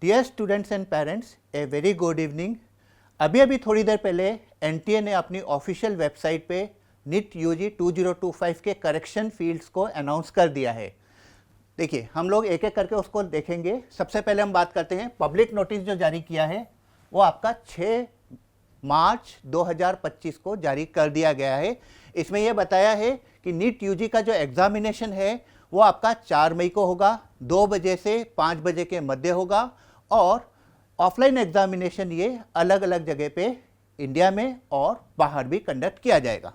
Dear students and parents, a very good evening. अभी थोड़ी देर पहले एनटीए ने अपनी ऑफिशियल वेबसाइट पे नीट यूजी 2025 के करेक्शन फील्ड्स को अनाउंस कर दिया है। देखिए, हम लोग एक एक करके उसको देखेंगे। सबसे पहले हम बात करते हैं, पब्लिक नोटिस जो जारी किया है वो आपका 6 मार्च 2025 को जारी कर दिया गया है। इसमें यह बताया है कि नीट यूजी का जो एग्जामिनेशन है वो आपका 4 मई को होगा, 2 बजे से 5 बजे के मध्य होगा, और ऑफलाइन एग्जामिनेशन ये अलग अलग जगह पे इंडिया में और बाहर भी कंडक्ट किया जाएगा।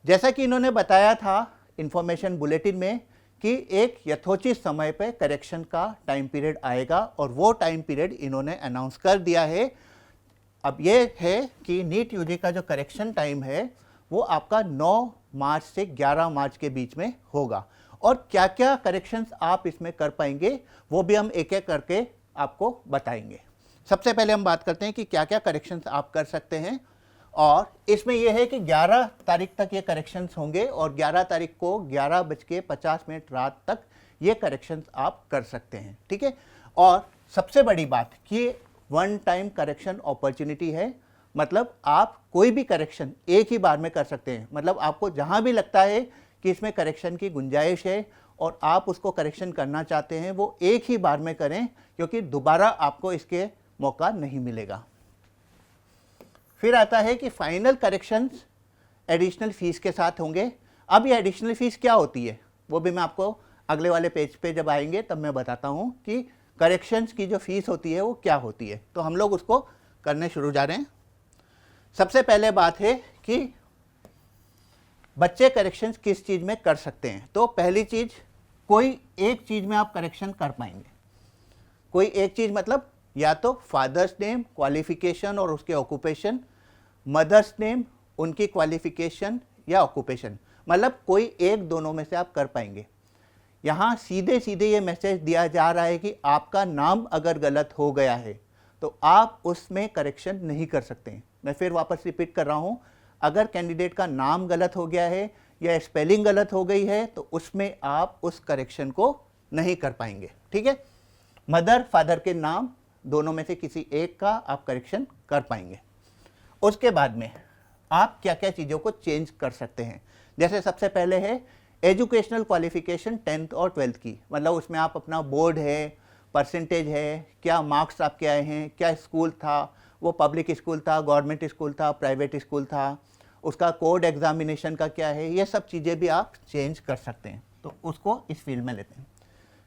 जैसा कि इन्होंने बताया था इंफॉर्मेशन बुलेटिन में कि एक यथोचित समय पे करेक्शन का टाइम पीरियड आएगा, और वो टाइम पीरियड इन्होंने अनाउंस कर दिया है। अब ये है कि नीट यूजी का जो करेक्शन टाइम है वो आपका 9 मार्च से 11 मार्च के बीच में होगा, और क्या क्या करेक्शंस आप इसमें कर पाएंगे वो भी हम एक एक करके आपको बताएंगे। सबसे पहले हम बात करते हैं कि क्या क्या करेक्शंस आप कर सकते हैं, और इसमें यह है कि 11 तारीख तक ये करेक्शंस होंगे, और 11 तारीख को 11:50 रात तक ये करेक्शंस आप कर सकते हैं, ठीक है। और सबसे बड़ी बात कि वन टाइम करेक्शन अपॉर्चुनिटी है, मतलब आप कोई भी करेक्शन एक ही बार में कर सकते हैं। मतलब आपको जहां भी लगता है कि इसमें करेक्शन की गुंजाइश है और आप उसको करेक्शन करना चाहते हैं, वो एक ही बार में करें, क्योंकि दोबारा आपको इसके मौका नहीं मिलेगा। फिर आता है कि फाइनल करेक्शंस एडिशनल फीस के साथ होंगे। अब ये एडिशनल फीस क्या होती है वो भी मैं आपको अगले वाले पेज पे जब आएंगे तब मैं बताता हूँ कि करेक्शंस की जो फीस होती है वो क्या होती है। तो हम लोग उसको करने शुरू जा रहे हैं। सबसे पहले बात है कि बच्चे करेक्शंस किस चीज़ में कर सकते हैं। तो पहली चीज़, कोई एक चीज़ में आप करेक्शन कर पाएंगे। कोई एक चीज़ मतलब या तो फादर्स नेम, क्वालिफिकेशन और उसके ऑक्यूपेशन, मदर्स नेम, उनकी क्वालिफिकेशन या ऑक्यूपेशन, मतलब कोई एक दोनों में से आप कर पाएंगे। यहाँ सीधे सीधे ये मैसेज दिया जा रहा है कि आपका नाम अगर गलत हो गया है तो आप उसमें करेक्शन नहीं कर सकते हैं। मैं फिर वापस रिपीट कर रहा हूँ, अगर कैंडिडेट का नाम गलत हो गया है या स्पेलिंग गलत हो गई है तो उसमें आप उस करेक्शन को नहीं कर पाएंगे, ठीक है। मदर, फादर के नाम दोनों में से किसी एक का आप करेक्शन कर पाएंगे। उसके बाद में आप क्या क्या चीज़ों को चेंज कर सकते हैं। जैसे सबसे पहले है एजुकेशनल क्वालिफिकेशन 10th और 12th की, मतलब उसमें आप अपना बोर्ड है, परसेंटेज है, क्या मार्क्स आपके आए हैं, क्या स्कूल था, वो पब्लिक स्कूल था, गवर्नमेंट स्कूल था, प्राइवेट स्कूल था, उसका कोड एग्जामिनेशन का क्या है, ये सब चीज़ें भी आप चेंज कर सकते हैं। तो उसको इस फील्ड में लेते हैं।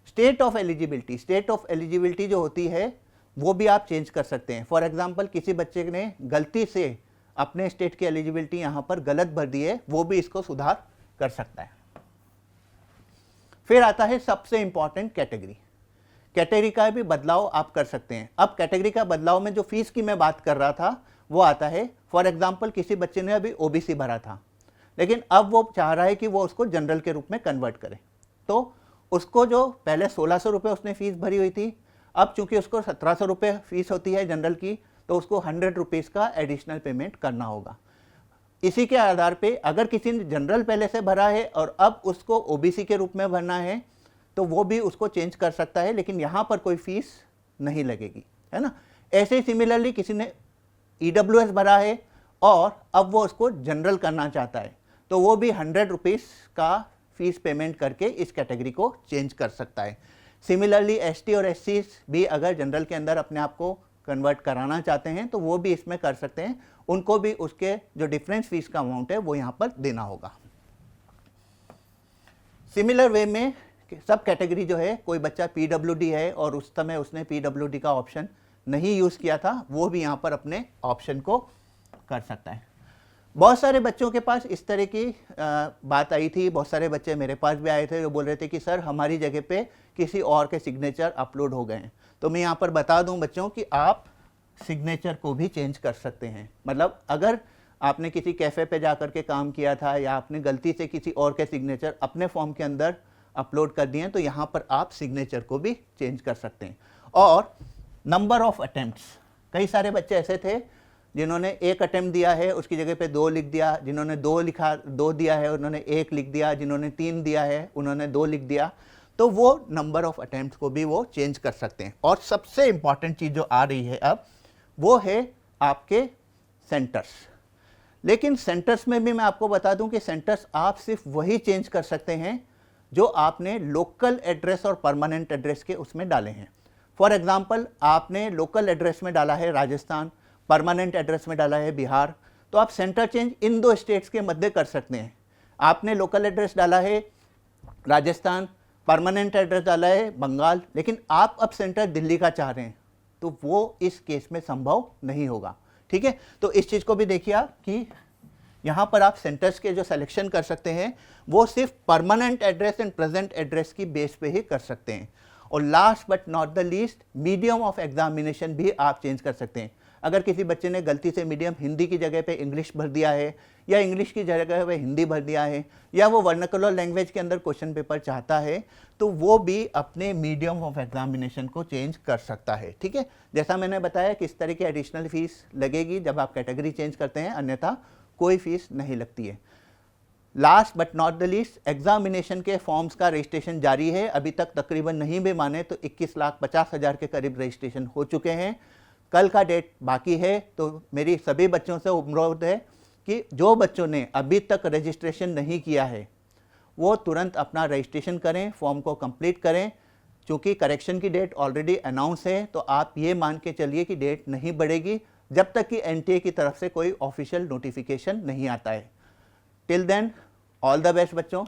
State of eligibility, state of eligibility जो होती है वो भी आप चेंज कर सकते हैं। फॉर एग्जांपल, किसी बच्चे ने गलती से अपने स्टेट की एलिजिबिलिटी यहाँ पर गलत भर दी है, वो भी इसको सुधार कर सकता है। फिर आता है सबसे इंपॉर्टेंट कैटेगरी। कैटेगरी का भी बदलाव आप कर सकते हैं। अब कैटेगरी का बदलाव में जो फीस की मैं बात कर रहा था वो आता है, फॉर एग्जाम्पल किसी बच्चे ने अभी ओबीसी भरा था, लेकिन अब वो चाह रहा है कि वो उसको जनरल के रूप में कन्वर्ट करे। तो उसको जो पहले 1600 रुपये उसने फीस भरी हुई थी, अब चूंकि उसको 1700 रुपये फीस होती है जनरल की, तो उसको 100 रुपीज़ का एडिशनल पेमेंट करना होगा। इसी के आधार पे अगर किसी ने जनरल पहले से भरा है और अब उसको ओबीसी के रूप में भरना है तो वो भी उसको चेंज कर सकता है, लेकिन यहाँ पर कोई फीस नहीं लगेगी, है ना। ऐसे ही सिमिलरली किसी ने ईडब्ल्यूएस भरा है और अब वो उसको जनरल करना चाहता है तो वो भी 100 रुपीज़ का फीस पेमेंट करके इस कैटेगरी को चेंज कर सकता है। सिमिलरली एसटी और एससी भी अगर जनरल के अंदर अपने आप को कन्वर्ट कराना चाहते हैं तो वो भी इसमें कर सकते हैं। उनको भी उसके जो डिफरेंस फीस का अमाउंट है वो यहाँ पर देना होगा। सिमिलर वे में सब कैटेगरी जो है, कोई बच्चा पीडब्ल्यूडी है और उस समय उसने पीडब्ल्यूडी का ऑप्शन नहीं यूज़ किया था, वो भी यहाँ पर अपने ऑप्शन को कर सकता है। बहुत सारे बच्चों के पास इस तरह की बात आई थी, बहुत सारे बच्चे मेरे पास भी आए थे जो बोल रहे थे कि सर हमारी जगह पे किसी और के सिग्नेचर अपलोड हो गए हैं। तो मैं यहाँ पर बता दूं बच्चों कि आप सिग्नेचर को भी चेंज कर सकते हैं। मतलब अगर आपने किसी कैफ़े पे जाकर के काम किया था या आपने गलती से किसी और के सिग्नेचर अपने फॉर्म के अंदर अपलोड कर दिए हैं तो यहाँ पर आप सिग्नेचर को भी चेंज कर सकते हैं। और नंबर ऑफ अटेम्प्ट्स, कई सारे बच्चे ऐसे थे जिन्होंने 1 अटेम्प्ट दिया है उसकी जगह पे 2 लिख दिया, जिन्होंने 2 दिया है उन्होंने 1 लिख दिया, जिन्होंने 3 दिया है उन्होंने 2 लिख दिया। तो वो नंबर ऑफ अटेम्प्ट को भी वो चेंज कर सकते हैं। और सबसे इंपॉर्टेंट चीज़ जो आ रही है अब, वो है आपके सेंटर्स। लेकिन सेंटर्स में भी मैं आपको बता दूं कि सेंटर्स आप सिर्फ वही चेंज कर सकते हैं जो आपने लोकल एड्रेस और परमानेंट एड्रेस के उसमें डाले हैं। फॉर एग्जांपल, आपने लोकल एड्रेस में डाला है राजस्थान, परमानेंट एड्रेस में डाला है बिहार, तो आप सेंटर चेंज इन दो स्टेट्स के मध्य कर सकते हैं। आपने लोकल एड्रेस डाला है राजस्थान, परमानेंट एड्रेस डाला है बंगाल, लेकिन आप अब सेंटर दिल्ली का चाह रहे हैं, तो वो इस केस में संभव नहीं होगा। ठीक है, तो इस चीज़ को भी देखिए आप कि यहाँ पर आप सेंटर्स के जो सिलेक्शन कर सकते हैं वो सिर्फ permanent address and present address की बेस पे ही कर सकते हैं। और last but not the least, medium of examination भी आप चेंज कर सकते हैं। अगर किसी बच्चे ने गलती से मीडियम हिंदी की जगह पे इंग्लिश भर दिया है, या इंग्लिश की जगह पे हिंदी भर दिया है, या वो वर्नाकुलर लैंग्वेज के अंदर क्वेश्चन पेपर चाहता है, तो वो भी अपने मीडियम ऑफ एग्जामिनेशन को चेंज कर सकता है। ठीक है, जैसा मैंने बताया किस तरह की एडिशनल फीस लगेगी जब आप कैटेगरी चेंज करते हैं, अन्यथा कोई फीस नहीं लगती है। Last but not the least, examination के फॉर्म्स का रजिस्ट्रेशन जारी है। अभी तक तकरीबन नहीं भी माने तो 21,50,000 के करीब रजिस्ट्रेशन हो चुके हैं। कल का डेट बाकी है, तो मेरी सभी बच्चों से अनुरोध है कि जो बच्चों ने अभी तक रजिस्ट्रेशन नहीं किया है वो तुरंत अपना रजिस्ट्रेशन करें, फॉर्म को कंप्लीट करें। चूँकि करेक्शन की डेट ऑलरेडी अनाउंस है, तो आप ये मान के चलिए कि डेट नहीं बढ़ेगी जब तक कि एनटीए की तरफ से कोई ऑफिशियल नोटिफिकेशन नहीं आता है। Till then, all the best बच्चों।